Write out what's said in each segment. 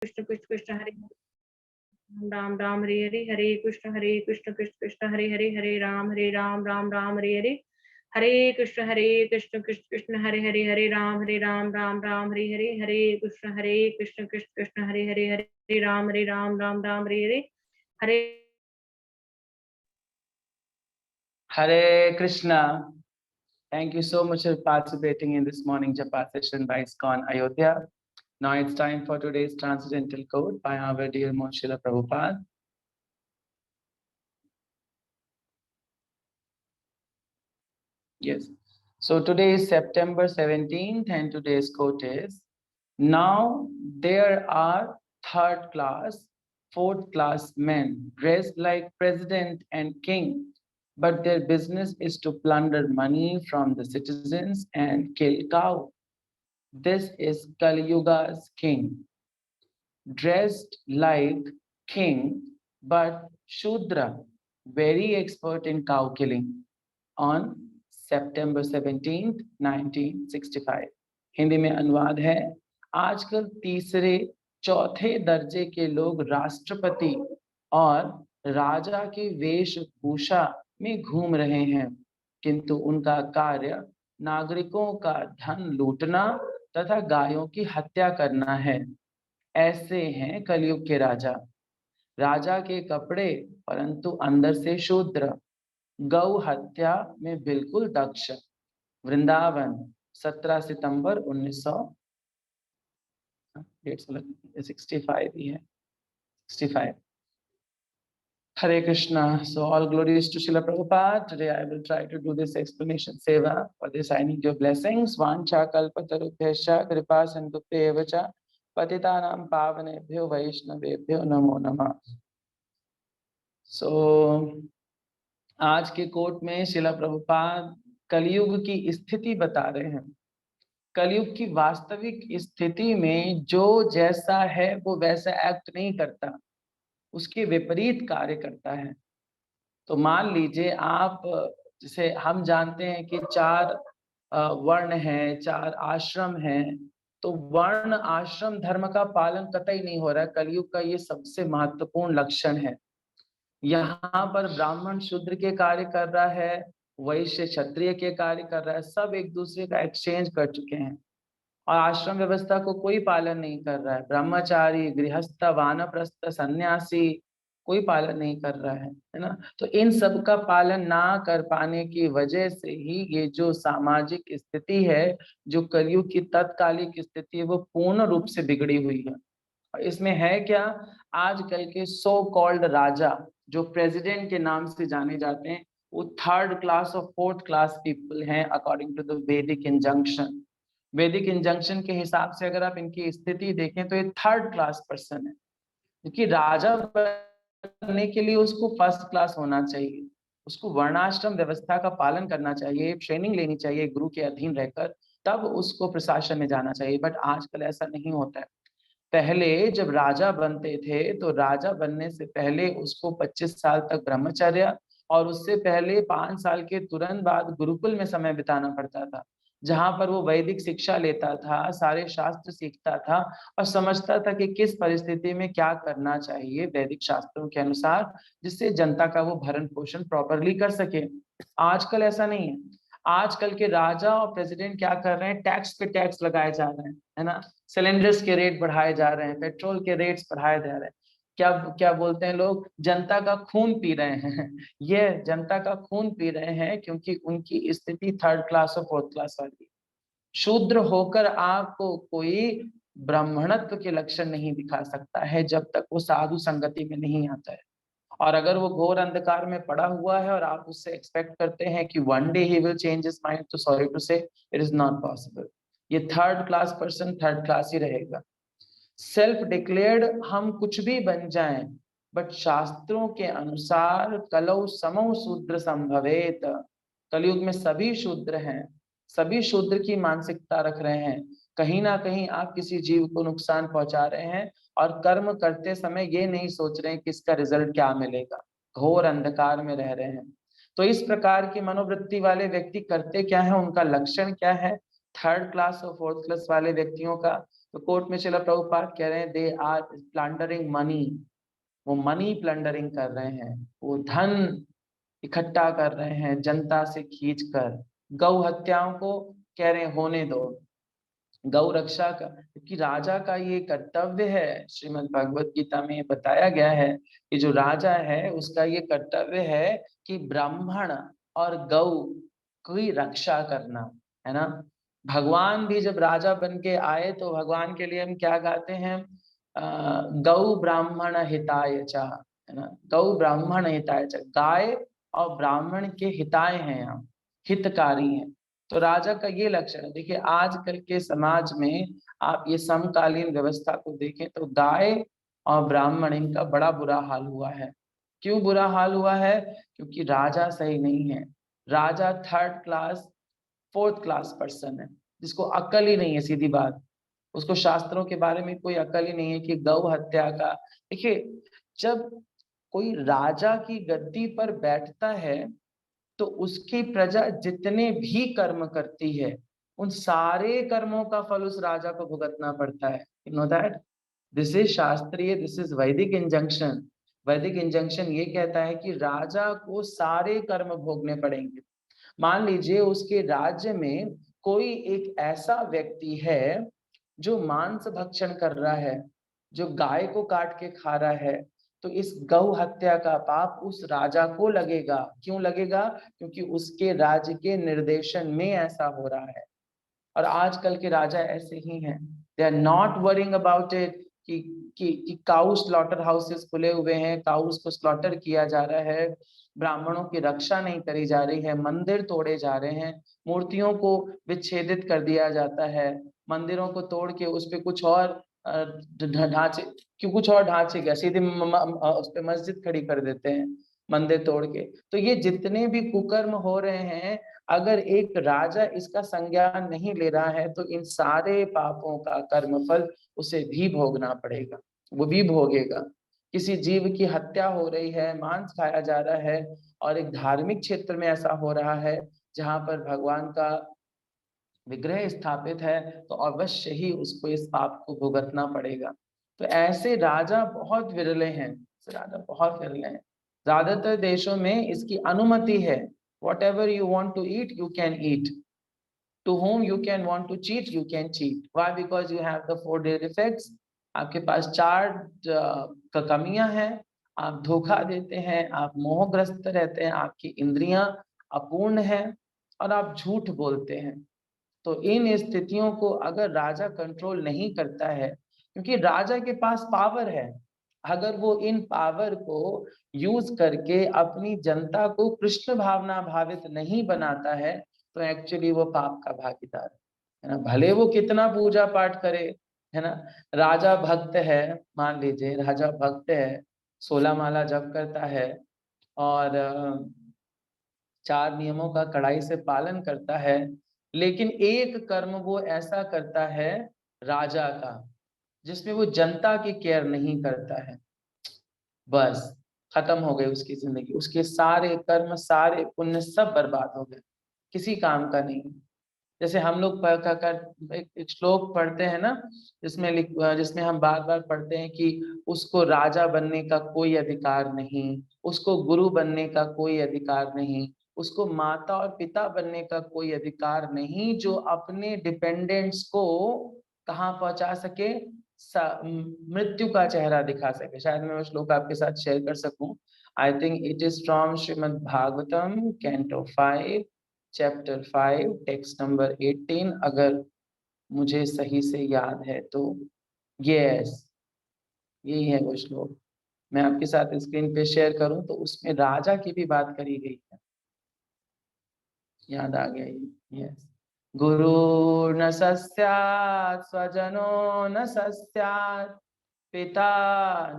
Krishna Krishna Krishna Hare Ram Ram Hare Krishna Krishna Krishna Hare Ram Ram Ram Hare Krishna Krishna Krishna Hare Ram Ram Ram Hare Krishna Krishna Hare Ram Ram Hare Hare Krishna. Thank you so much for participating in this morning Japa session by ISKCON Ayodhya. Now it's time for today's Transcendental Quote by our dear Srila Prabhupada. Yes. So today is September 17th and today's quote is, now there are third class, fourth class men dressed like president and king, but their business is to plunder money from the citizens and kill cow. This is Kali Yuga's king, dressed like king, but Shudra, very expert in cow killing, on September 17th, 1965. Hindi में अनुवाद है, आजकल तीसरे चौथे दर्जे के लोग राष्ट्रपति और राजा की वेशभूषा में घूम रहे हैं, किंतु उनका कार्य नागरिकों का धन लूटना तथा गायों की हत्या करना है। ऐसे हैं कलयुग के राजा, राजा के कपड़े परंतु अंदर से शूद्र, गौ हत्या में बिल्कुल दक्ष। वृंदावन 17 सितंबर 1965 ही है, 65। Hare Krishna. So all glories to Srila Prabhupada. Today I will try to do this explanation seva. For this I need your blessings. Vancha kalpatarubhyascha kripa sindhubhyo cha patitanam pavanebhyo vaishnavebhyo namo namah. So आज के coat में श्रीला प्रभुपाद कलयुग की स्थिति बता रहे हैं। कलयुग की वास्तविक स्थिति में जो जैसा है वो वैसा एक्ट नहीं करता, उसके विपरीत कार्य करता है। तो मान लीजिए आप, जैसे हम जानते हैं कि 4 वर्ण हैं, 4 आश्रम हैं, तो वर्ण आश्रम धर्म का पालन कतई नहीं हो रहा है। कलयुग का ये सबसे महत्वपूर्ण लक्षण है। यहाँ पर ब्राह्मण शूद्र के कार्य कर रहा है, वैश्य क्षत्रिय के कार्य कर रहा है, सब एक दूसरे का एक्सचेंज कर चुके हैं और आश्रम व्यवस्था को कोई पालन नहीं कर रहा है। ब्रह्मचारी, गृहस्थ, वानप्रस्थ, सन्यासी कोई पालन नहीं कर रहा है ना। तो इन सब का पालन ना कर पाने की वजह से ही ये जो सामाजिक स्थिति है, जो कलयुग की तत्कालिक स्थिति है, वो पूर्ण रूप से बिगड़ी हुई है। और इसमें है क्या, आजकल के सो कॉल्ड राजा जो प्रेसिडेंट के नाम से जाने जाते हैं, वो थर्ड क्लास और फोर्थ क्लास पीपल हैं अकॉर्डिंग टू द वैदिक इंजंक्शन। वैदिक इंजंक्शन के हिसाब से अगर आप इनकी स्थिति देखें तो ये थर्ड क्लास पर्सन है, क्योंकि राजा बनने के लिए उसको फर्स्ट क्लास होना चाहिए, उसको वर्णाश्रम व्यवस्था का पालन करना चाहिए, ट्रेनिंग लेनी चाहिए गुरु के अधीन रहकर, तब उसको प्रशासन में जाना चाहिए। बट आजकल ऐसा नहीं होता है। पहले जब राजा बनते थे तो राजा बनने से पहले उसको 25 साल तक ब्रह्मचर्य और उससे पहले 5 साल के तुरंत बाद गुरुकुल में समय बिताना पड़ता था, जहां पर वो वैदिक शिक्षा लेता था, सारे शास्त्र सीखता था और समझता था कि किस परिस्थिति में क्या करना चाहिए वैदिक शास्त्रों के अनुसार, जिससे जनता का वो भरण पोषण प्रॉपरली कर सके। आजकल ऐसा नहीं है। आजकल के राजा और प्रेसिडेंट क्या कर रहे हैं, टैक्स पे टैक्स लगाए जा रहे हैं, है ना। सिलेंडर्स के रेट बढ़ाए जा रहे हैं, पेट्रोल के रेट्स बढ़ाए जा रहे हैं। क्या क्या बोलते हैं लोग, जनता का खून पी रहे हैं। ये जनता का खून पी रहे हैं क्योंकि उनकी स्थिति थर्ड क्लास और फोर्थ क्लास वाली। शूद्र होकर आपको कोई ब्राह्मणत्व के लक्षण नहीं दिखा सकता है जब तक वो साधु संगति में नहीं आता है। और अगर वो घोर अंधकार में पड़ा हुआ है और आप उससे एक्सपेक्ट करते हैं कि one day he will change his mind, तो sorry to say it is not possible. ये third class person third class ही रहेगा। सेल्फ डिक्लेयर्ड हम कुछ भी बन जाएं, बट शास्त्रों के अनुसार कलौ समौ शूद्र संभवेत। कलयुग में सभी शूद्र हैं, सभी शूद्र की मानसिकता रख रहे हैं। कहीं ना कहीं आप किसी जीव को नुकसान पहुंचा रहे हैं और कर्म करते समय ये नहीं सोच रहे हैं कि इसका रिजल्ट क्या मिलेगा, घोर अंधकार में रह रहे हैं। तो इस प्रकार की मनोवृत्ति वाले व्यक्ति करते क्या है, उनका लक्षण क्या है, थर्ड क्लास और फोर्थ क्लास वाले व्यक्तियों का, तो कोर्ट में शिला प्रभुपाद कह रहे हैं दे आर प्लंडरिंग मनी, वो मनी प्लंडरिंग कर रहे हैं, वो धन इकट्ठा कर रहे हैं जनता से खींचकर। गौ हत्याओं को कह रहे हैं होने दो, गौ रक्षा का, क्योंकि राजा का ये कर्तव्य है। श्रीमद् भगवत गीता में बताया गया है कि जो राजा है उसका ये कर्तव्य है कि ब्राह्मण और गौ की रक्षा करना, है ना। भगवान भी जब राजा बन के आए तो भगवान के लिए हम क्या गाते हैं, गौ ब्राह्मण हिताय च, है ना, गौ ब्राह्मण हिताय च, गाय और ब्राह्मण के हिताय हैं हम, हितकारी हैं। तो राजा का ये लक्षण है। देखिए आजकल के समाज में आप ये समकालीन व्यवस्था को देखें तो गाय और ब्राह्मण इनका बड़ा बुरा हाल हुआ है। क्यों बुरा हाल हुआ है? क्योंकि राजा सही नहीं है। राजा third class fourth class person है, जिसको अक्ल ही नहीं है, सीधी बात। उसको शास्त्रों के बारे में कोई अक्ल ही नहीं है कि गौ हत्या का। देखिए जब कोई राजा की गद्दी पर बैठता है तो उसकी प्रजा जितने भी कर्म करती है उन सारे कर्मों का फल उस राजा को भुगतना पड़ता है। You know that, this is शास्त्रीय, दिस इज वैदिक इंजंक्शन। वैदिक इंजंक्शन ये कहता है कि राजा को सारे कर्म भोगने पड़ेंगे। मान लीजिए उसके राज्य में कोई एक ऐसा व्यक्ति है जो मांस भक्षण कर रहा है, जो गाय को काट के खा रहा है, तो इस गौ हत्या का पाप उस राजा को लगेगा। क्यों लगेगा? क्योंकि उसके राज्य के निर्देशन में ऐसा हो रहा है। और आजकल के राजा ऐसे ही हैं, they are not worrying about it कि काउ स्लॉटर हाउसेस खुले हुए हैं, काउस को स्लॉटर किया जा रहा है, ब्राह्मणों की रक्षा नहीं करी जा रही है, मंदिर तोड़े जा रहे हैं, मूर्तियों को विच्छेदित कर दिया जाता है, मंदिरों को तोड़ के उस पे कुछ और ढांचे, क्यों कुछ और ढांचे क्या, सीधे उस पे मस्जिद खड़ी कर देते हैं मंदिर तोड़ के। तो ये जितने भी कुकर्म हो रहे हैं, अगर एक राजा इसका संज्ञान नहीं ले रहा है तो इन सारे पापों का कर्मफल उसे भी भोगना पड़ेगा, वो भी भोगेगा। किसी जीव की हत्या हो रही है, मांस खाया जा रहा है, और एक धार्मिक क्षेत्र में ऐसा हो रहा है जहां पर भगवान का विग्रह स्थापित है, तो अवश्य ही उसको इस पाप को भुगतना पड़ेगा। तो ऐसे राजा बहुत विरले हैं, ऐसे राजा बहुत विरले हैं। ज्यादातर देशों में इसकी अनुमति है, whatever you want to eat you can eat, to whom you can want to cheat you can cheat. Why? Because you have the 4 day effects. आपके पास 4 कमियां हैं, आप धोखा देते हैं, आप मोहग्रस्त रहते हैं, आपकी इंद्रियां अपूर्ण हैं और आप झूठ बोलते हैं। तो इन स्थितियों को अगर राजा कंट्रोल नहीं करता है, क्योंकि राजा के पास पावर है, अगर वो इन पावर को यूज करके अपनी जनता को कृष्ण भावना भावित नहीं बनाता है तो एक्चुअली वो पाप का भागीदार है ना। भले वो कितना पूजा पाठ करे, है ना, राजा भक्त है, मान लीजिए राजा भक्त है, 16 माला जप करता है और 4 नियमों का कड़ाई से पालन करता है, लेकिन एक कर्म वो ऐसा करता है राजा का जिसमें वो जनता की केयर नहीं करता है, बस खत्म हो गई उसकी जिंदगी, उसके सारे कर्म सारे पुण्य सब बर्बाद हो गए, किसी काम का नहीं। जैसे हम लोग एक श्लोक पढ़ते हैं ना, जिसमें हम बार बार पढ़ते हैं कि उसको राजा बनने का कोई अधिकार नहीं, उसको गुरु बनने का कोई अधिकार नहीं, उसको माता और पिता बनने का कोई अधिकार नहीं, जो अपने डिपेंडेंट्स को कहाँ पहुंचा सके, मृत्यु का चेहरा दिखा सके। शायद मैं वो श्लोक आपके साथ शेयर कर सकूं। I think it is from Shrimad Bhagavatam canto 5 chapter 5 text number 18, अगर मुझे सही से याद है तो। यस, यही है वो श्लोक। मैं आपके साथ स्क्रीन पे शेयर करूं तो उसमें राजा की भी बात करी गई है, याद आ गया ये। यस, गुरु न सस्यात् स्वजनो न सस्यात्, पिता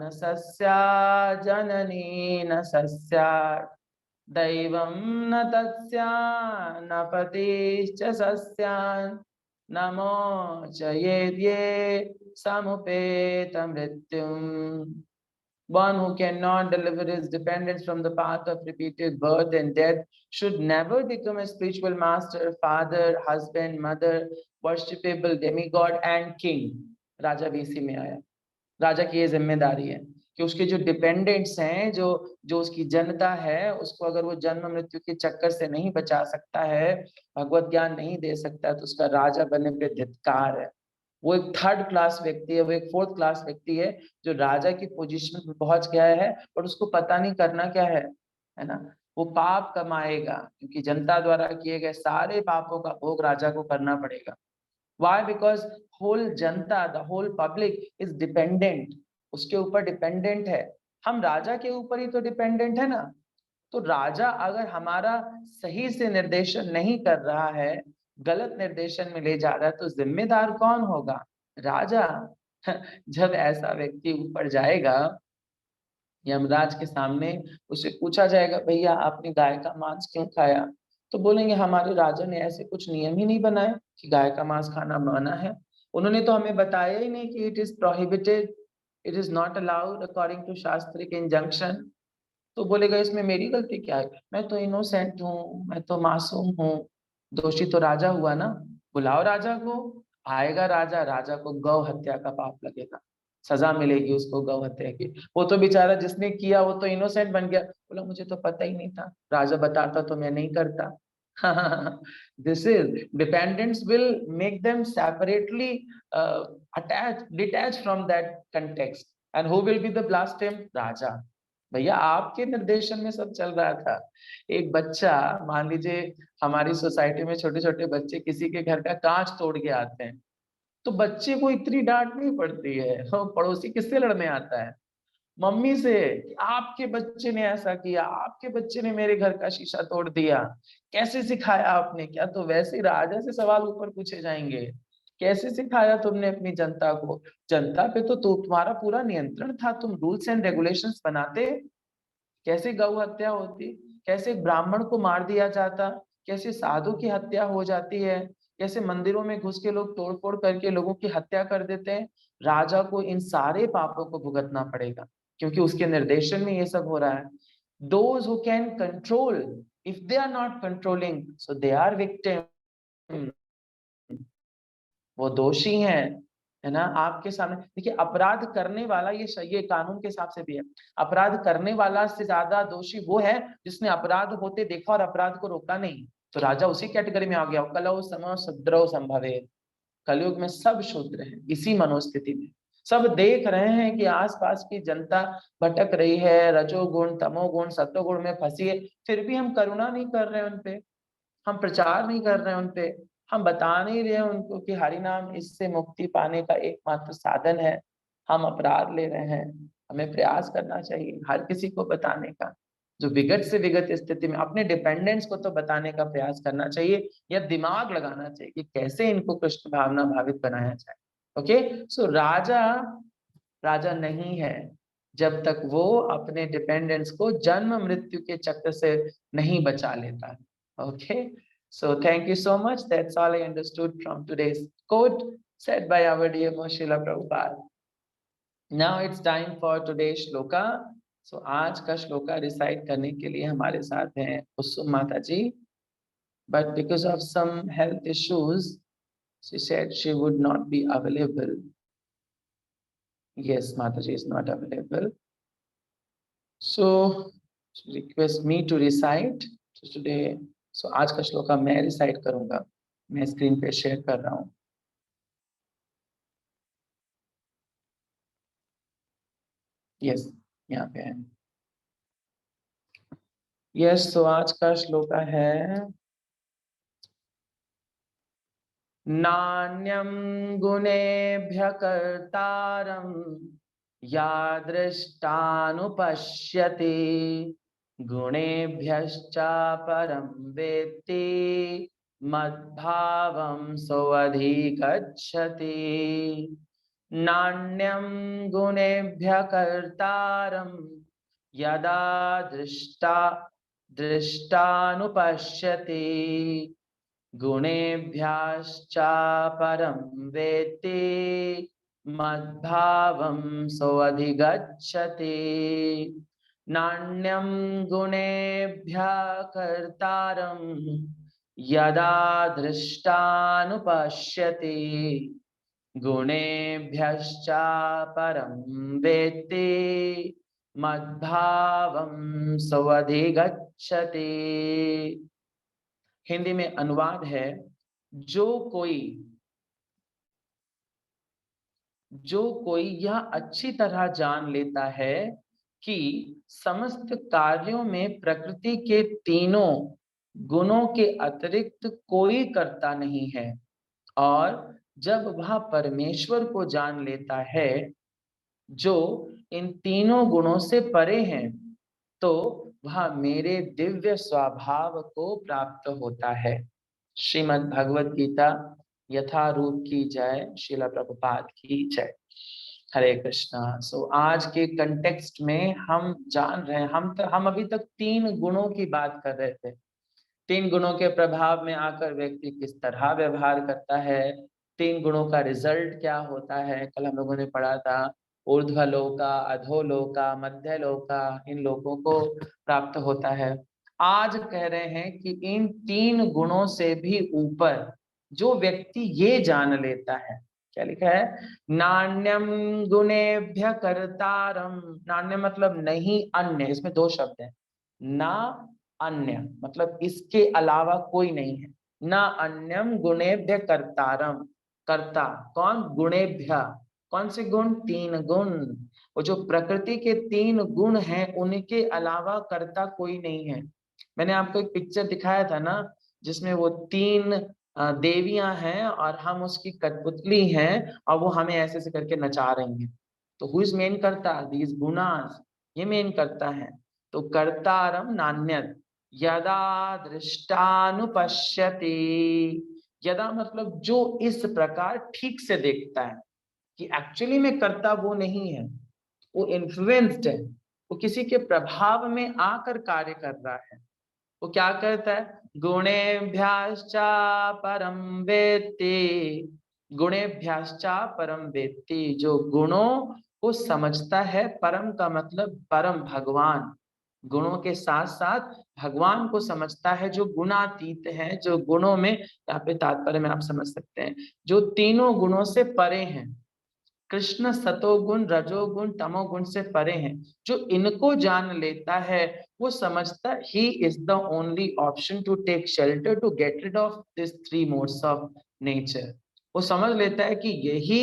न सस्यात् जननी न सस्यात्, दैवं न तस्यान् न पतिश्च सस्यान्, नमो च ये समुपेत मृत्युम्। One who cannot deliver his dependents from the path of repeated birth and death should never become a spiritual master, father, husband, mother, worshipable demigod and king. राजा भी इसी में आया। राजा की ये जिम्मेदारी है कि उसके जो डिपेंडेंट्स हैं, जो जो उसकी जनता है, उसको अगर वो जन्म मृत्यु के चक्कर से नहीं बचा सकता है, भगवत ज्ञान नहीं दे सकता है, तो उसका राजा बनने पे धिक्कार है। वो एक थर्ड क्लास व्यक्ति है, वो एक फोर्थ क्लास व्यक्ति है जो राजा की पोजीशन पर पहुंच गया है और उसको पता नहीं करना क्या है ना। वो पाप कमाएगा क्योंकि जनता द्वारा किए गए सारे पापों का भोग राजा को करना पड़ेगा। Why? Because whole Janata, the whole public is dependent, उसके ऊपर डिपेंडेंट है। हम राजा के ऊपर ही तो डिपेंडेंट है ना। तो राजा अगर हमारा सही से निर्देशन नहीं कर रहा है, गलत निर्देशन में ले जा रहा है, तो जिम्मेदार कौन होगा? राजा। जब ऐसा व्यक्ति ऊपर जाएगा यमराज के सामने, उससे पूछा जाएगा, भैया आपने गाय का मांस क्यों खाया? तो बोलेंगे हमारे राजा ने ऐसे कुछ नियम ही नहीं बनाए कि गाय का मांस खाना मना है। उन्होंने तो हमें बताया ही नहीं कि it is prohibited, it is not allowed according to शास्त्रिक इंजंक्शन। तो बोलेगा इसमें मेरी गलती क्या है? मैं तो इनोसेंट हूँ, मैं तो मासूम हूँ। दोषी तो राजा हुआ ना। बुलाओ राजा को। आएगा राजा, राजा को गौ हत्या का पाप लगेगा, सजा मिलेगी उसको गौ हत्या की। वो तो बेचारा जिसने किया वो तो इनोसेंट बन गया, बोला मुझे तो पता ही नहीं था, राजा बताता तो मैं नहीं करता। This is dependents will make them separately attach detach from that context. And who will be the blaspheme? राजा। भैया आपके निर्देशन में सब चल रहा था। एक बच्चा, मान लीजिए हमारी सोसाइटी में छोटे छोटे बच्चे किसी के घर का कांच तोड़ के आते हैं, तो बच्चे को इतनी डांट नहीं पड़ती है। तो पड़ोसी किससे लड़ने आता है? मम्मी से। कि आपके बच्चे ने ऐसा किया, आपके बच्चे ने मेरे घर का शीशा तोड़ दिया, कैसे सिखाया आपने? क्या तो वैसे ही राजा से सवाल ऊपर पूछे जाएंगे, कैसे सिखाया तुमने अपनी जनता को? जनता पे तो तुम्हारा पूरा नियंत्रण था, तुम रूल्स एंड रेगुलेशंस बनाते। कैसे गौ हत्या होती, कैसे ब्राह्मण को मार दिया जाता, कैसे साधु की हत्या हो जाती है, कैसे मंदिरों में घुस के लोग तोड़फोड़ करके लोगों की हत्या कर देते हैं। राजा को इन सारे पापों को भुगतना पड़ेगा क्योंकि उसके निर्देशन में ये सब हो रहा है। Those who can control, if they are not controlling, so they are victim. वो दोषी हैं, है ना। आपके सामने देखिए, अपराध करने वाला, ये कानून के हिसाब से भी है, अपराध करने वाला से ज्यादा दोषी वो है जिसने अपराध होते देखा और अपराध को रोका नहीं। तो राजा उसी कैटेगरी में आ गया। कलौ सम शूद्रौ संभवे। कलयुग में सब शूद्र हैं इसी मनोस्थिति में। सब देख रहे हैं कि आसपास की जनता भटक रही है, रजोगुण तमोगुण सत्वगुण में फंसी है, फिर भी हम करुणा नहीं कर रहे हैं उनपे, हम प्रचार नहीं कर रहे हैं उनपे, हम बता नहीं रहे हैं उनको कि हरि नाम इससे मुक्ति पाने का एकमात्र साधन है। हम अपराध ले रहे हैं। हमें प्रयास करना चाहिए हर किसी को बताने का, जो विगत से विगत स्थिति में अपने डिपेंडेंट्स को तो बताने का प्रयास करना चाहिए, या दिमाग लगाना चाहिए कि कैसे इनको कृष्ण भावना भावित बनाया जाए। ओके, सो राजा राजा नहीं है जब तक वो अपने डिपेंडेंट्स को जन्म मृत्यु के चक्र से नहीं बचा लेता है। Okay, so thank you so much. That's all I understood from today's quote said by our dear Srila Prabhupada. Now it's time for today's shloka. So आज का श्लोका रिसाइट करने के लिए हमारे साथ हैं कुसुम माता जी, but because of some health issues, she said she would not be available. Yes, Mataji is not available. So she requests me to recite. So today, so आज का श्लोका मैं रिसाइट करूंगा, मैं स्क्रीन पे शेयर कर रहा हूँ। यस, यहाँ पे है। यस, तो आज का श्लोका है, नान्यं गुणेभ्य कर्तारं यादृष्टानुपश्यति गुणेभ्यश्च परं वेत्ति मद्भावं सोऽधिगच्छति। नान्यं गुणेभ्य कर्तारं यदा दृष्टानुपश्यति गुणेभ्यश्च परं वेत्ति मद्भावं सोऽधिगच्छति। नान्यं गुणेभ्यः कर्तारं यदा दृष्टानुपश्यति गुणेभ्यश्चा परं वेत्ति मद्भावं स्वधिगच्छति। हिंदी में अनुवाद है, जो कोई यह अच्छी तरह जान लेता है कि समस्त कार्यों में प्रकृति के तीनों गुणों के अतिरिक्त कोई कर्ता नहीं है, और जब वह परमेश्वर को जान लेता है जो इन तीनों गुणों से परे हैं, तो वह मेरे दिव्य स्वभाव को प्राप्त होता है। श्रीमद् भगवत गीता यथारूप की जय। श्रील प्रभुपाद की जय। हरे कृष्णा। सो आज के कंटेक्स्ट में हम जान रहे हैं, हम अभी तक 3 गुणों की बात कर रहे थे। 3 गुणों के प्रभाव में आकर व्यक्ति किस तरह व्यवहार करता है, 3 गुणों का रिजल्ट क्या होता है। कल हम लोगों ने पढ़ा था ऊर्ध्वलोका, अधोलोका, मध्यलोका, इन लोगों को प्राप्त होता है। आज कह रहे हैं कि इन 3 गुणों से भी ऊपर जो व्यक्ति ये जान लेता है, क्या लिखा है, नान्यम गुणेभ्य कर्तारम। नान्य मतलब नहीं, अन्य, इसमें 2 शब्द है। ना अन्य मतलब इसके अलावा कोई नहीं है, ना अन्यम गुणेभ्य कर्तारम। कर्ता कौन, गुणेभ्य, कौन से गुण, 3 गुण। वो जो प्रकृति के 3 गुण हैं उनके अलावा कर्ता कोई नहीं है। मैंने आपको एक पिक्चर दिखाया था ना, जिसमें वो 3 देवियां हैं और हम उसकी कठपुतली हैं और वो हमें ऐसे ऐसे करके नचा रही हैं। तो हु इज मेन कर्ता, दीज गुणास, ये मेन कर्ता है। तो कर्तारम नान्यत यदा दृष्टानुपश्यति। यदा मतलब जो इस प्रकार ठीक से देखता है कि एक्चुअली में कर्ता वो नहीं है, वो इन्फ्लुएंस्ड है, वो किसी के प्रभाव में आकर कार्य कर रहा है। वो क्या करता है, गुणेभ्याश्चा परम वेत्ति। गुणेभ्याश्चा परम वेत्ति, जो गुणों को समझता है, परम का मतलब परम भगवान, गुणों के साथ साथ भगवान को समझता है, जो गुणातीत है, जो गुणों में, यहाँ पे तात्पर्य में आप समझ सकते हैं, जो तीनों गुणों से परे हैं। कृष्ण सतोगुण, रजोगुण, तमोगुण से परे हैं। जो इनको जान लेता है वो समझता he is the only option to take shelter, to get rid of this 3 modes of nature. वो समझ लेता है कि यही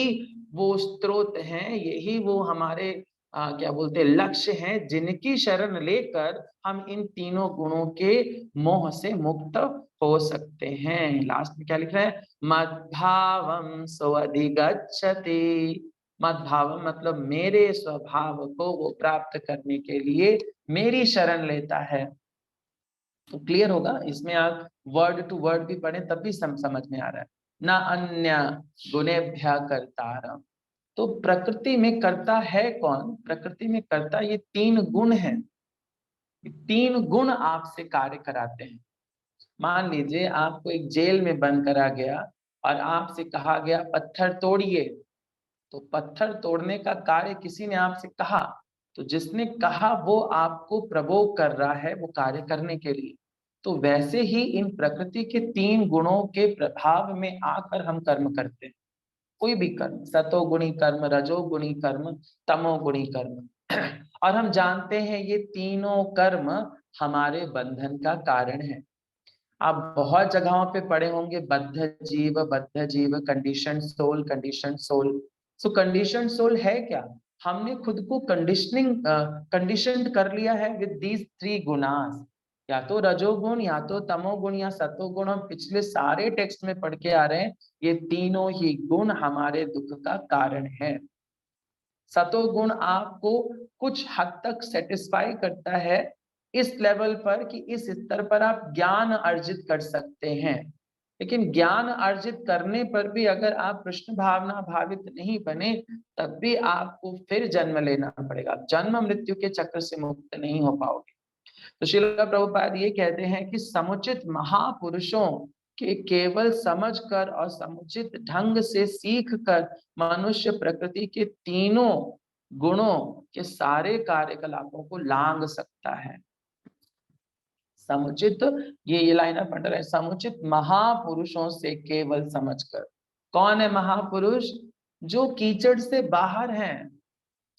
वो स्रोत हैं, यही वो हमारे क्या बोलते हैं, लक्ष्य हैं, जिनकी शरण लेकर हम इन तीनों गुणों के मोह से मुक्त हो सकते हैं। लास्ट में क्या लिख रहा है, मद्भावम स्वधिगच्छति। मद्भाव मतलब मेरे स्वभाव को वो प्राप्त करने के लिए मेरी शरण लेता है। तो क्लियर होगा, इसमें आप वर्ड टू वर्ड भी पढ़े तब भी समझ में आ रहा है। ना अन्य गुणेभ्य कर्तारम। तो प्रकृति में कर्ता है कौन, प्रकृति में कर्ता ये 3 गुण हैं। 3 गुण आपसे कार्य कराते हैं। मान लीजिए आपको एक जेल में बंद करा गया और आपसे कहा गया पत्थर तोड़िए, तो पत्थर तोड़ने का कार्य किसी ने आपसे कहा, तो जिसने कहा वो आपको प्रवोक कर रहा है वो कार्य करने के लिए। तो वैसे ही इन प्रकृति के 3 गुणों के प्रभाव में आकर हम कर्म करते हैं, कोई भी कर्म, सतोगुणी कर्म, रजोगुणी कर्म, तमोगुणी कर्म। और हम जानते हैं ये तीनों कर्म हमारे बंधन का कारण है। आप बहुत जगहों पे पढ़े होंगे, बद्ध जीव, condition soul, condition soul. So condition soul है क्या, हमने खुद को कंडीशन कर लिया है विद दीज 3 गुणास, या तो रजोगुण, या तो तमोगुण, या सतोगुण। हम पिछले सारे टेक्स्ट में पढ़ के आ रहे हैं ये तीनों ही गुण हमारे दुख का कारण है। सतोगुण आपको कुछ हद तक सेटिस्फाई करता है इस लेवल पर कि इस स्तर पर आप ज्ञान अर्जित कर सकते हैं, लेकिन ज्ञान अर्जित करने पर भी अगर आप कृष्ण भावना भावित नहीं बने तब भी आपको फिर जन्म लेना पड़ेगा, जन्म मृत्यु के चक्र से मुक्त नहीं हो पाओगे। तो श्रील प्रभुपाद ये कहते हैं कि समुचित महापुरुषों के केवल समझकर और समुचित ढंग से सीख कर मनुष्य प्रकृति के तीनों गुणों के सारे कार्यकलापों को लांग सकता है। समुचित, ये लाइन आप पढ़ रहे हैं, समुचित महापुरुषों से केवल समझकर। कौन है महापुरुष, जो कीचड़ से बाहर हैं,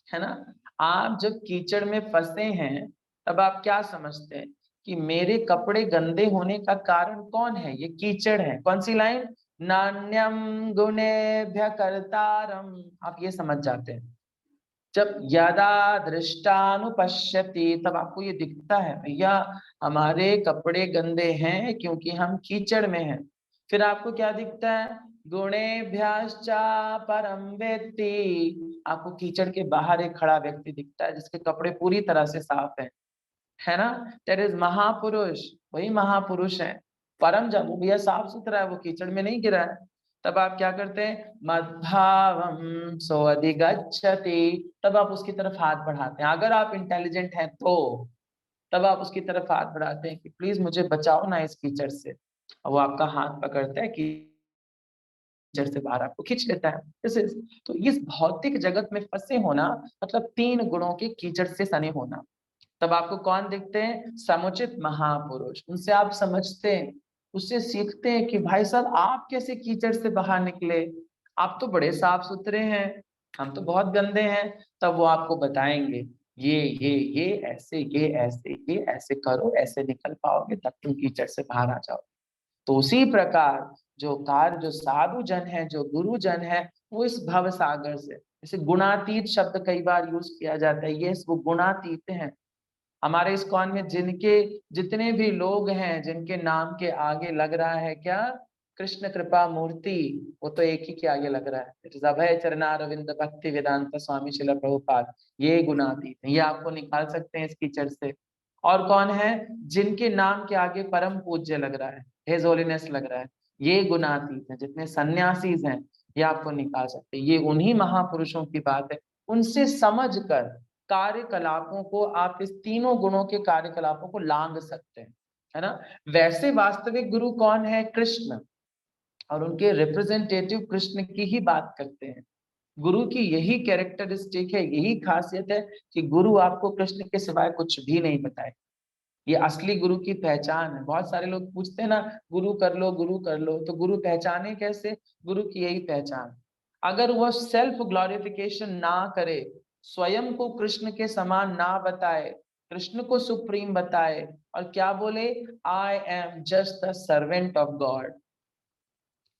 है ना। आप जब कीचड़ में फंसे हैं तब आप क्या समझते हैं कि मेरे कपड़े गंदे होने का कारण कौन है? ये कीचड़ है। कौन सी लाइन? नान्यम गुणेभ्य कर्तारम, आप ये समझ जाते हैं। जब यदा दृष्टानुपश्यति, तब आपको ये दिखता है भैया हमारे कपड़े गंदे हैं क्योंकि हम कीचड़ में हैं। फिर आपको क्या दिखता है? गुणेभ्यश्चा परम वेत्ति, आपको कीचड़ के बाहर एक खड़ा व्यक्ति दिखता है जिसके कपड़े पूरी तरह से साफ है ना। दैट इज महापुरुष, वही महापुरुष है। परम, जब वो भैया साफ सुथरा है, वो कीचड़ में नहीं गिरा है। तब आप क्या करते हैं? मद्भावम सो अधिगच्छति, तब आप उसकी तरफ हाथ बढ़ाते हैं। अगर आप इंटेलिजेंट हैं तो तब आप उसकी तरफ हाथ बढ़ाते हैं कि प्लीज मुझे बचाओ ना इस कीचड़ से, और वो आपका हाथ पकड़ता है कि कीचड़ से बाहर आपको खींच लेता है। तो इस भौतिक जगत में फंसे होना मतलब 3 गुणों के कीचड़ से सने होना। तब आपको कौन दिखते हैं? समुचित महापुरुष। उनसे आप समझते हैं, उससे सीखते हैं कि भाई साहब आप कैसे कीचड़ से बाहर निकले, आप तो बड़े साफ सुथरे हैं, हम तो बहुत गंदे हैं। तब वो आपको बताएंगे ये ऐसे, ये ऐसे, ये ऐसे करो, ऐसे निकल पाओगे, तब तुम कीचड़ से बाहर आ जाओ। तो उसी प्रकार जो साधु जन है, जो गुरु जन है, वो इस भव सागर से, जैसे गुणातीत शब्द कई बार यूज किया जाता है, ये वो गुणातीत हैं। हमारे इस्कॉन में जिनके जितने भी लोग हैं, जिनके नाम के आगे लग रहा है क्या? कृष्ण कृपा मूर्ति, वो तो एक ही के आगे लग रहा है, इट इज अभय चरणारविंद भक्ति वेदांत स्वामी शिला प्रभुपाद। ये गुणातीत है, ये आपको निकाल सकते हैं इस कीचड़ से। और कौन है? जिनके नाम के आगे परम पूज्य लग रहा है, हिज होलीनेस लग रहा है, ये गुणातीत है। जितने सन्यासीज हैं, ये आपको निकाल सकते हैं। ये उन्हीं महापुरुषों की बात है। उनसे समझ कर कार्यकलापों को, आप इस तीनों गुणों के कार्यकलापों को लांग सकते हैं, है ना। वैसे वास्तविक गुरु कौन है? कृष्ण, और उनके रिप्रेजेंटेटिव कृष्ण की ही बात करते हैं। गुरु की यही कैरेक्टरिस्टिक है, यही खासियत है कि गुरु आपको कृष्ण के सिवाय कुछ भी नहीं बताए। ये असली गुरु की पहचान है। बहुत सारे लोग पूछते हैं ना, गुरु कर लो, गुरु कर लो, तो गुरु पहचाने कैसे? गुरु की यही पहचान। अगर वह सेल्फ ग्लोरिफिकेशन ना करे, स्वयं को कृष्ण के समान ना बताए, कृष्ण को सुप्रीम बताए, और क्या बोले? I am just the servant of God.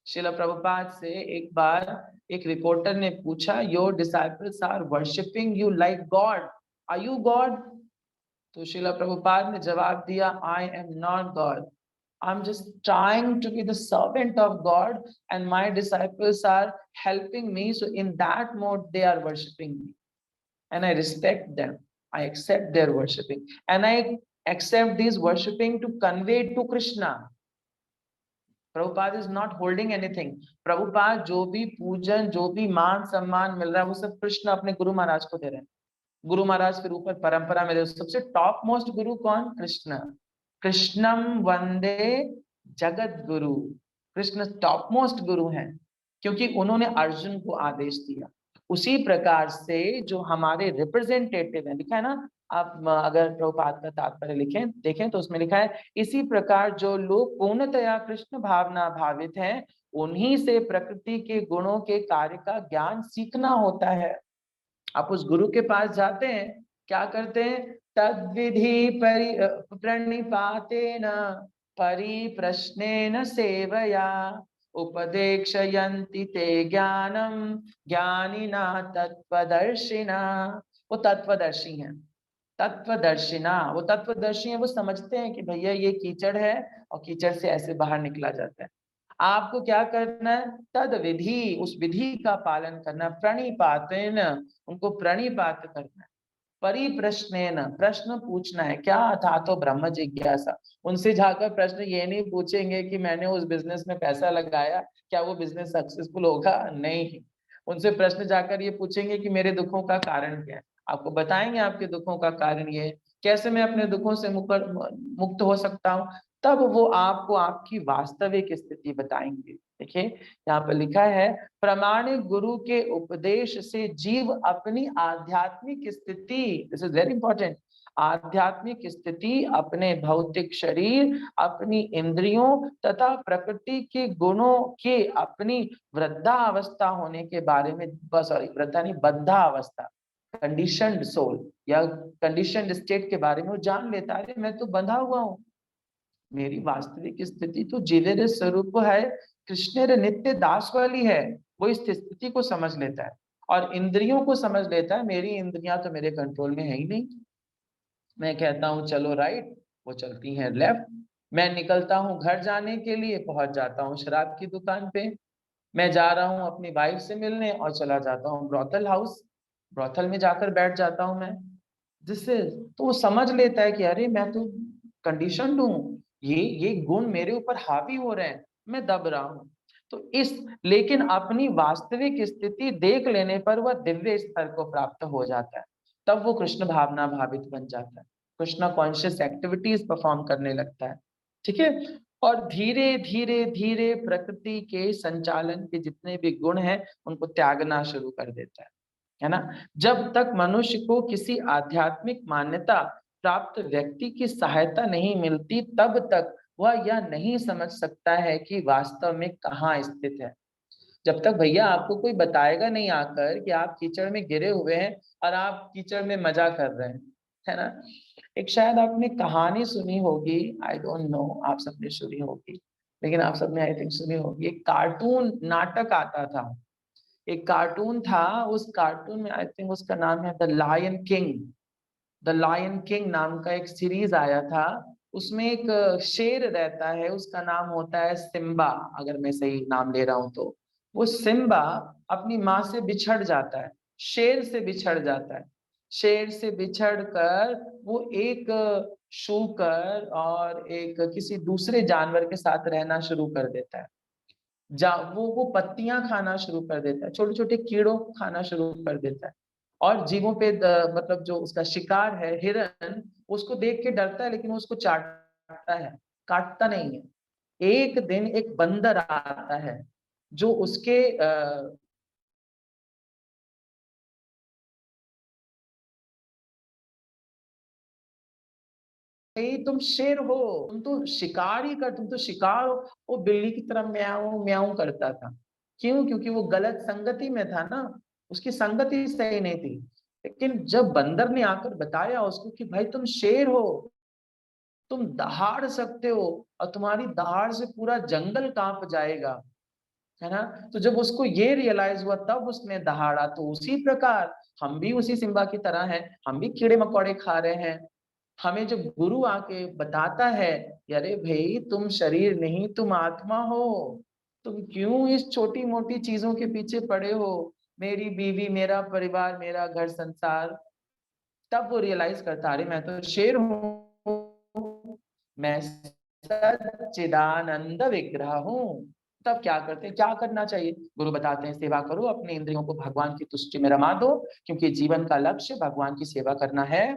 Srila Prabhupada से एक बार एक रिपोर्टर ने पूछा, your disciples are worshipping you like God, are you God? तो श्रील प्रभुपाद ने जवाब दिया, I am not God, I'm just trying to be the servant of God, and my disciples are helping me. So in that mode, they are worshiping me, and I respect them. I accept their worshiping, and I accept this worshiping to convey to Krishna. Prabhupada is not holding anything. Prabhupada जो भी पूजन, जो भी मान सम्मान मिल रहा है, वो सब कृष्ण अपने गुरु महाराज को दे रहे हैं। गुरु महाराज फिर ऊपर परंपरा में सबसे टॉप मोस्ट गुरु कौन? कृष्ण। कृष्णम वंदे जगत गुरु। कृष्ण टॉप मोस्ट गुरु हैं, क्योंकि उन्होंने अर्जुन को आदेश दिया। उसी प्रकार से जो हमारे रिप्रेजेंटेटिव है, लिखा है ना, आप अगर प्रभुपाद का तात्पर्य लिखें देखें तो उसमें लिखा है, इसी प्रकार जो लोग पूर्णतया कृष्ण भावना भावित हैं, उन्हीं से प्रकृति के गुणों के कार्य का ज्ञान सीखना होता है। आप उस गुरु के पास जाते हैं, क्या करते हैं? तद्विधि प्रणिपातेन परिप्रश्नेन सेवया उपदेक्षयन्ति ते ज्ञानम ज्ञानिना तत्वदर्शिना। वो तत्वदर्शी हैं, तत्वदर्शिना, वो तत्वदर्शी है। वो समझते हैं कि भैया ये कीचड़ है और कीचड़ से ऐसे बाहर निकला जाता है। आपको क्या करना है? तद विधि, उस विधि का पालन करना, प्रणिपातेन, उनको प्रणिपात करना है, परिप्रश्नेन, प्रश्न पूछना है। क्या था? तो ब्रह्म जिज्ञासा। उनसे जाकर प्रश्न ये नहीं पूछेंगे कि मैंने उस बिजनेस में पैसा लगाया, क्या वो बिजनेस सक्सेसफुल होगा? नहीं। उनसे प्रश्न जाकर ये पूछेंगे कि मेरे दुखों का कारण क्या है। आपको बताएंगे आपके दुखों का कारण ये है, कैसे मैं अपने दुखों से मुक्त हो सकता हूँ। तब वो आपको आपकी वास्तविक स्थिति बताएंगे। देखिए यहाँ पर लिखा है, प्रामाणिक गुरु के उपदेश से जीव अपनी आध्यात्मिक स्थिति, दिस इज वेरी इंपॉर्टेंट, आध्यात्मिक स्थिति, अपने भौतिक शरीर, अपनी इंद्रियों तथा प्रकृति के गुणों के अपनी वृद्धावस्था होने के बारे में, सॉरी वृद्धा नहीं, बद्धा अवस्था, कंडीशनड सोल या कंडीशनड स्टेट के बारे में वो जान लेता है, मैं तो बंधा हुआ हूँ, मेरी वास्तविक स्थिति तो जिलेर स्वरूप है, कृष्ण नित्य दास वाली है। वो इस स्थिति को समझ लेता है और इंद्रियों को समझ लेता है, मेरी इंद्रियां तो मेरे कंट्रोल में है ही नहीं। मैं कहता हूँ चलो राइट, वो चलती है लेफ्ट। मैं निकलता हूँ घर जाने के लिए, पहुंच जाता हूँ शराब की दुकान पे। मैं जा रहा हूँ अपनी वाइफ से मिलने और चला जाता हूँ ब्रॉथल हाउस, ब्रॉथल में जाकर बैठ जाता हूँ मैं। जिससे तो वो समझ लेता है कि अरे मैं तो कंडीशनड हूँ, ये गुण मेरे ऊपर हावी हो रहे हैं, मैं दब रहा हूँ। तो इस लेकिन अपनी वास्तविक स्थिति देख लेने पर वह दिव्य स्तर को प्राप्त हो जाता है, तब वो कृष्ण भावना भावित बन जाता है, कृष्ण कॉन्शियस एक्टिविटीज परफॉर्म करने लगता है। ठीक है, और धीरे धीरे धीरे प्रकृति के संचालन के जितने भी गुण हैं उनको त्यागना शुरू कर देता है ना। जब तक मनुष्य को किसी आध्यात्मिक मान्यता प्राप्त व्यक्ति की सहायता नहीं मिलती, तब तक वह यह नहीं समझ सकता है कि वास्तव में कहाँ स्थित है। जब तक भैया आपको कोई बताएगा नहीं आकर कि आप कीचड़ में गिरे हुए हैं और आप कीचड़ में मजा कर रहे हैं, है ना। एक शायद आपने कहानी सुनी होगी, आई डोंट नो आप सबने सुनी होगी, लेकिन आप सबने आई थिंक सुनी होगी, एक कार्टून नाटक आता था, एक कार्टून था, उस कार्टून में आई थिंक उसका नाम है the Lion King. The Lion King नाम का एक सीरीज आया था, उसमें एक शेर रहता है, उसका नाम होता है सिम्बा, अगर मैं सही नाम ले रहा हूं तो। वो सिम्बा अपनी माँ से बिछड़ जाता है, शेर से बिछड़ जाता है, शेर से बिछड़ कर वो एक शूकर और एक किसी दूसरे जानवर के साथ रहना शुरू कर देता है। जा वो पत्तियां खाना शुरू कर देता है, छोटे छोटे कीड़ों को खाना शुरू कर देता है, और जीवों पे मतलब जो उसका शिकार है हिरन, उसको देख के डरता है, लेकिन वो उसको चाटता है, काटता नहीं है। एक दिन एक बंदर आता है जो उसके तुम शेर हो, तुम तो शिकार ही कर, तुम तो शिकार हो। वो बिल्ली की तरह म्याऊं म्याऊं करता था। क्यों? क्योंकि वो गलत संगति में था ना, उसकी संगति सही नहीं थी। लेकिन जब बंदर ने आकर बताया उसको कि भाई तुम शेर हो, तुम दहाड़ सकते हो, और तुम्हारी दहाड़ से पूरा जंगल कांप जाएगा, है ना। तो जब उसको ये रियलाइज हुआ तब उसने दहाड़ा। तो उसी प्रकार हम भी उसी सिम्बा की तरह हैं, हम भी कीड़े मकोड़े खा रहे हैं। हमें जब गुरु आके बताता है, अरे भाई तुम शरीर नहीं, तुम आत्मा हो, तुम क्यों इस छोटी मोटी चीजों के पीछे पड़े हो, मेरी बीवी, मेरा परिवार, मेरा घर संसार, तब वो रियलाइज करता, अरे मैं तो शेर हूँ, मैं सच्चिदानंद विग्रह हूँ। तब क्या करते हैं, क्या करना चाहिए? गुरु बताते हैं सेवा करो, अपने इंद्रियों को भगवान की तुष्टि में रमा दो, क्योंकि जीवन का लक्ष्य भगवान की सेवा करना है।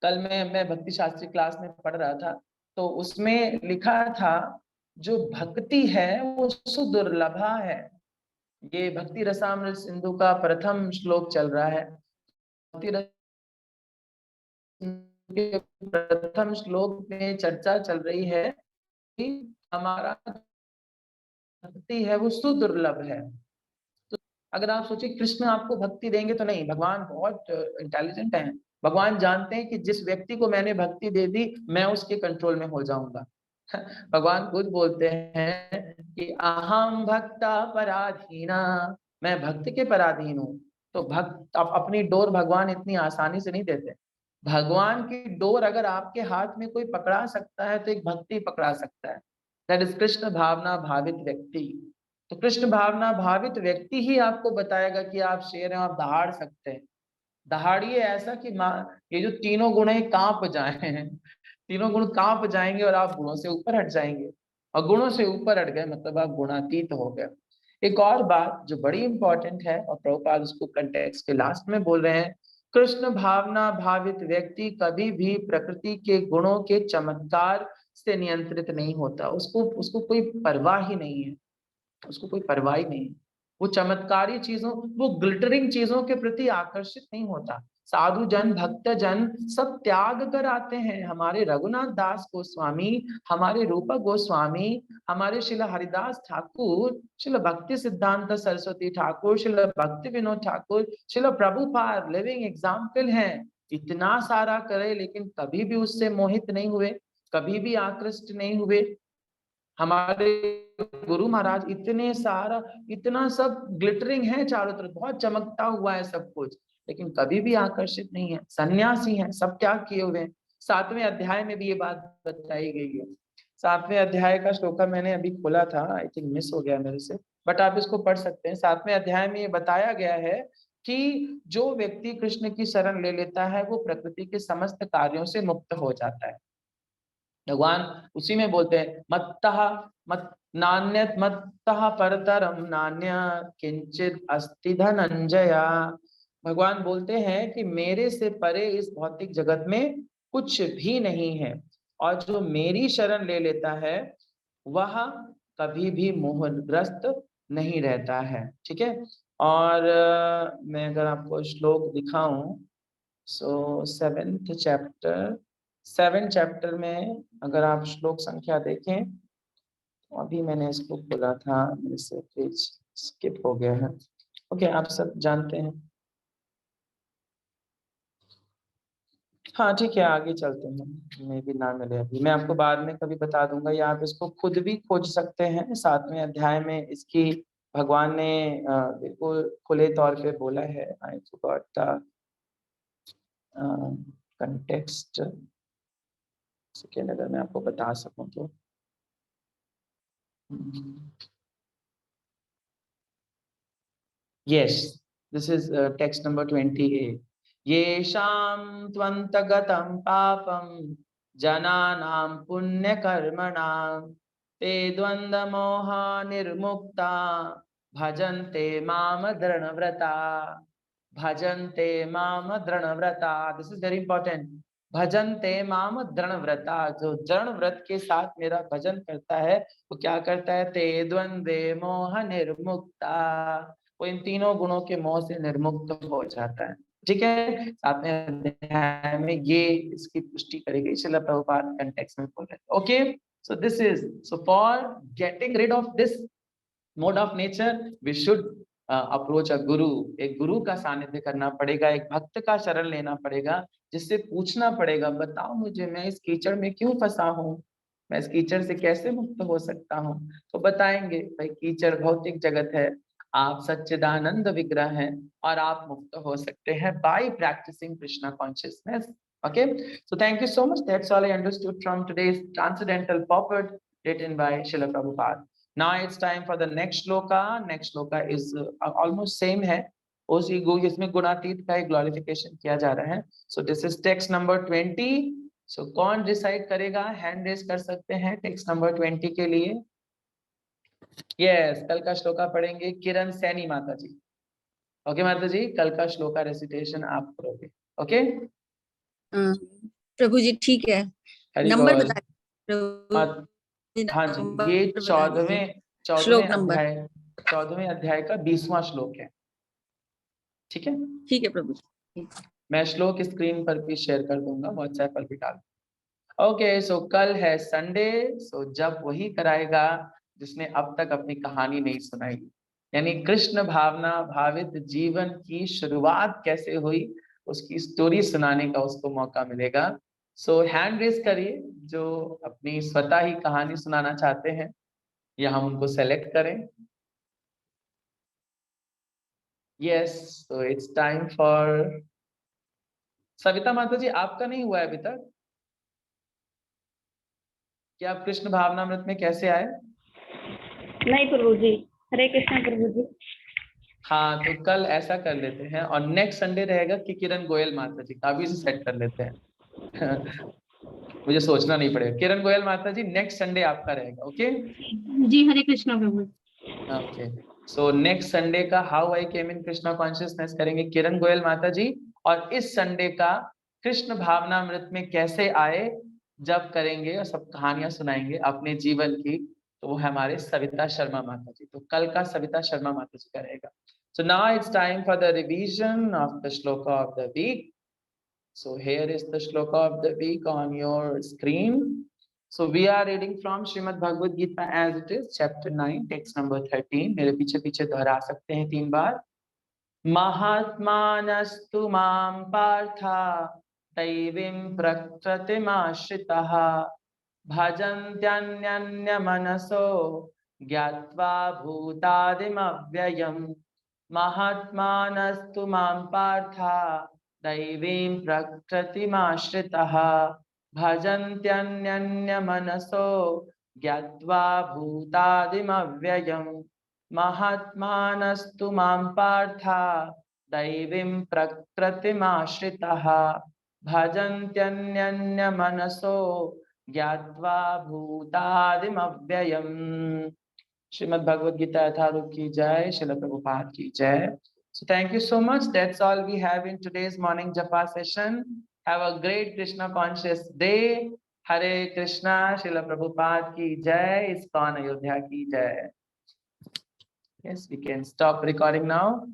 कल मैं भक्ति शास्त्री क्लास में पढ़ रहा था, तो उसमें लिखा था जो भक्ति है वो सुदुर्लभा है। ये भक्ति रसामृत सिंधु का प्रथम श्लोक चल रहा है। भक्ति रस के प्रथम श्लोक में चर्चा चल रही है कि हमारा भक्ति है वो सुदुर्लभ है। तो अगर आप सोचिए कृष्ण आपको भक्ति देंगे, तो नहीं, भगवान बहुत इंटेलिजेंट हैं, भगवान जानते हैं कि जिस व्यक्ति को मैंने भक्ति दे दी मैं उसके कंट्रोल में हो जाऊंगा। भगवान खुद बोलते हैं कि अहम भक्ता पराधीना, मैं भक्त के पराधीन हूँ। तो भक्त अपनी डोर भगवान इतनी आसानी से नहीं देते। भगवान की डोर अगर आपके हाथ में कोई पकड़ा सकता है तो एक भक्ति पकड़ा सकता है, दैट इज कृष्ण भावना भावित व्यक्ति। तो कृष्ण भावना भावित व्यक्ति ही आपको बताएगा कि आप शेर हैं, आप दहाड़ सकते हैं। दहाड़िए ऐसा कि ये जो तीनों गुण है कांप जाए, तीनों गुण कांप जाएंगे और आप गुणों से ऊपर हट जाएंगे, और गुणों से ऊपर हट गए मतलब आप गुणातीत हो गए। एक और बात जो बड़ी इंपॉर्टेंट है, और प्रभुपाद उसको कंटेक्स्ट के लास्ट में बोल रहे हैं, कृष्ण भावना भावित व्यक्ति कभी भी प्रकृति के गुणों के चमत्कार से नियंत्रित नहीं होता, उसको उसको कोई परवाह ही नहीं है। उसको कोई परवाह ही नहीं। वो चमत्कारी चीजों, वो ग्लिटरिंग चीजों के प्रति आकर्षित नहीं होता। साधु जन, भक्त जन सब त्याग कर आते हैं। हमारे रघुनाथ दास गोस्वामी, हमारे रूपा गोस्वामी, हमारे श्रील हरिदास ठाकुर, श्रील भक्ति सिद्धांत सरस्वती ठाकुर, श्रील भक्ति विनोद ठाकुर, श्रील प्रभुपाद लिविंग एग्जाम्पल हैं। इतना सारा करे लेकिन कभी भी उससे मोहित नहीं हुए, कभी भी आकृष्ट नहीं हुए। हमारे गुरु महाराज इतने सारा, इतना सब ग्लिटरिंग है चारों तरफ, बहुत चमकता हुआ है सब कुछ, लेकिन कभी भी आकर्षित नहीं है। सन्यासी हैं, सब त्याग किए हुए हैं। 7वें अध्याय में भी ये बात बताई गई है। 7वें अध्याय का श्लोका मैंने अभी खोला था, आई थिंक मिस हो गया मेरे से, बट आप इसको पढ़ सकते हैं। 7वें अध्याय में ये बताया गया है कि जो व्यक्ति कृष्ण की शरण ले लेता है वो प्रकृति के समस्त कार्यों से मुक्त हो जाता है। भगवान उसी में बोलते हैं मत्तः मत नान्यत मत्तः परतरम नान्य किंचित अस्ति धनंजया। भगवान बोलते हैं कि मेरे से परे इस भौतिक जगत में कुछ भी नहीं है, और जो मेरी शरण ले लेता है वह कभी भी मोहग्रस्त नहीं रहता है। ठीक है। और मैं अगर आपको श्लोक दिखाऊं, सो 7 चैप्टर में अगर आप श्लोक संख्या देखें, तो अभी मैंने इसको खोला था, मेरे से पेज स्किप हो गया है। ओके, आप सब जानते हैं। हाँ ठीक है, आगे चलते हैं। मैं भी ना मिले अभी, मैं आपको बाद में कभी बता दूंगा, या आप इसको खुद भी खोज सकते हैं। 7वें अध्याय में इसकी भगवान ने बिल्कुल खुले तौर पे बोला है। I forgot the context, second अगर मैं आपको बता सकूं तो। Yes, this is text number 28. येषां त्वन्तगतं पापं जनानां पुण्यकर्मणां ते द्वन्द्वमोहा निर्मुक्ता भजन्ते माम दृढव्रता, भजन्ते माम दृढव्रता। This is very important. भजन्ते माम दृढव्रता, जो दृढ़ व्रत के साथ मेरा भजन करता है वो क्या करता है? ते द्वंद्वे मोह निर्मुक्ता, वो इन तीनों गुणों के मोह से निर्मुक्त हो जाता है। ठीक है। 7वें अध्याय में ये इसकी पुष्टि करेगी, श्रील प्रभुपाद कंटेक्स्ट में बोल रहे हैं। Okay, so this is, so for getting rid of this mode of nature we should approach a guru. एक गुरु का सानिध्य करना पड़ेगा, एक भक्त का शरण लेना पड़ेगा, जिससे पूछना पड़ेगा, बताओ मुझे मैं इस कीचड़ में क्यों फंसा हूँ, मैं इस कीचड़ से कैसे मुक्त हो सकता हूँ। तो बताएंगे भाई कीचड़ भौतिक जगत है, आप सच्चिदानंद विग्रह हैं, और आप मुक्त हो सकते हैं by practising Krishna consciousness. Okay, so thank you so much. That's all I understood from today's transcendental purport written by Srila Prabhupada. Now it's time for the next shloka. Next shloka is almost same है, उसी इसमें गुणातीत का एक glorification किया जा रहा है। So this is text number 20. So कौन डिसाइड करेगा? हैंड रेज कर सकते हैं टेक्स्ट नंबर 20 के लिए। यस, कल का श्लोका पढ़ेंगे किरण सैनी माता जी। ओके माता जी, कल का श्लोका रेसिटेशन आप करोगे। ओके प्रभु जी, ठीक है। हरि नंबर बोल। बता प्रभु जी, हाँ जी, नंबर ये बता दीजिए। 14वें श्लोक नंबर। अध्याय, 14वें अध्याय का 20वां श्लोक है। ठीक है, ठीक है प्रभु जी। मैं श्लोक स्क्रीन पर भी शेयर कर दूंगा, व्हाट्सएप पर भी डाल। ओके, सो कल है संडे, सो जब वही कराएगा जिसने अब तक अपनी कहानी नहीं सुनाई, यानी कृष्ण भावना भावित जीवन की शुरुआत कैसे हुई उसकी स्टोरी सुनाने का उसको मौका मिलेगा। सो हैंड रेज करिए जो अपनी स्वतः ही कहानी सुनाना चाहते हैं, या हम उनको सेलेक्ट करें। Yes, so it's time for Savita माता जी, आपका नहीं हुआ है अभी तक? क्या आप कृष्ण भावनामृत में कैसे आए? नहीं प्रभु जी, हरे कृष्ण प्रभु जी। हाँ, तो कल ऐसा कर लेते हैं, और नेक्स्ट संडे रहेगा कि किरण गोयल माता जी का भी सेट कर लेते हैं। मुझे सोचना नहीं पड़ेगा। किरण गोयल माता जी, नेक्स्ट संडे आपका रहेगा। ओके जी हरे कृष्ण प्रभु। ओके, सो नेक्स्ट संडे का how I came in Krishna consciousness करेंगे किरण गोयल माता जी, और इस संडे का कृष्ण भावनामृत में कैसे आए जब करेंगे, और सब कहानियां सुनाएंगे अपने जीवन की। तो वो हमारे सविता शर्मा माता जी, तो कल का सविता शर्मा माता जी करेगा। So now it's time for the revision of the shloka of the week. So here is the shloka of the week on your screen. So we are reading from Srimad Bhagavad Gita as it is, chapter 9, text number 13. मेरे पीछे पीछे दोहरा सकते हैं 3 बार। महात्मानस्तु मां पार्था दैवीं प्रकृतिमाश्रितः भजन्त्यन्यन्यमनसो ज्ञात्वा भूतादिमव्ययम्। महात्मानस्तु मां पार्था दैवीं प्रकृतिमाश्रितः भजन्त्यन्यन्यमनसो ज्ञात्वा भूतादिमव्ययम्। महात्मानस्तु मां पार्था दैवीं प्रकृतिमाश्रितः भजन्त्यन्यन्यमनसो ज्ञात्वा भूतादिमव्ययम्। श्रीमद् भगवद गीता यथारूप की जय, श्रील प्रभुपाद की जय। So thank you so much. That's all we have in today's morning japa session. Have a great Krishna conscious day. Hare Krishna, Srila Prabhupada की जय, इस्कॉन अयोध्या की जय। Yes, we can stop recording now.